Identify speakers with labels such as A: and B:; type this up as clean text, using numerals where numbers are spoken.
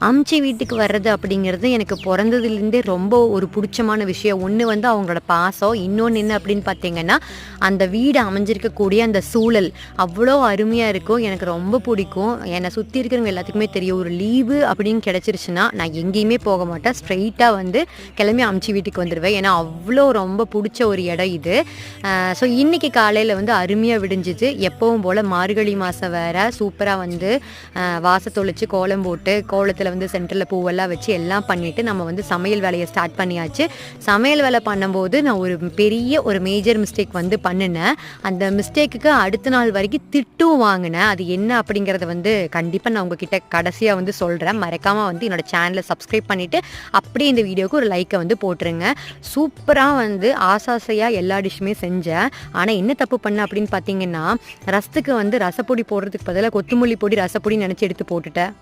A: அம்ச்சி வீட்டுக்கு வர்றது அப்படிங்கிறது எனக்கு பிறந்ததுலேருந்தே ரொம்ப ஒரு பிடிச்சமான விஷயம். ஒன்று வந்து அவங்களோட பாசம், இன்னொன்று என்ன அப்படின்னு பார்த்தீங்கன்னா, அந்த வீடு அமைஞ்சிருக்கக்கூடிய அந்த சூழல் அவ்வளோ அருமையாக இருக்கும். எனக்கு ரொம்ப பிடிக்கும். என்னை சுற்றி இருக்கிறவங்க எல்லாத்துக்குமே தெரியும். ஒரு லீவு அப்படின்னு கிடச்சிருச்சுன்னா நான் எங்கேயுமே போக மாட்டேன். ஸ்ட்ரெயிட்டாக வந்து கிளம்பி அம்ச்சி வீட்டுக்கு வந்துடுவேன். ஏன்னா அவ்வளோ ரொம்ப பிடிச்ச ஒரு இடம் இது. ஸோ இன்றைக்கி காலையில் வந்து அருமையாக விடிஞ்சிச்சு. எப்பவும் போல் மார்கழி மாதம் வேறு சூப்பராக வந்து வாச தொளிச்சு கோலம் போட்டு கோலத்தில் வந்து சென்டரில் பூவெல்லாம் வச்சு எல்லாம் பண்ணிவிட்டு நம்ம வந்து சமையல் வேலையை ஸ்டார்ட் பண்ணியாச்சு. சமையல் வேலை பண்ணும்போது நான் ஒரு மேஜர் மிஸ்டேக் வந்து பண்ணினேன். அந்த மிஸ்டேக்குக்கு அடுத்த நாள் வரைக்கும் திட்டும் வாங்கினேன். அது என்ன அப்படிங்கிறத வந்து கண்டிப்பாக நான் உங்ககிட்ட கடைசியாக வந்து சொல்கிறேன். மறக்காமல் வந்து என்னோடய சேனலை சப்ஸ்கிரைப் பண்ணிவிட்டு அப்படியே இந்த வீடியோவுக்கு ஒரு லைக்கை வந்து போட்டுருங்க. சூப்பராக வந்து ஆசாசையாக எல்லா டிஷ்ஷுமே செஞ்சேன். ஆனால் என்ன தப்பு பண்ணேன் அப்படின்னு பார்த்தீங்கன்னா, ரசத்துக்கு வந்து ரசப்பொடி போடுறதுக்கு பதிலாக கொத்தமல்லி பொடி ரசப்பொடி நினச்சி எடுத்து போட்டுட்டேன்.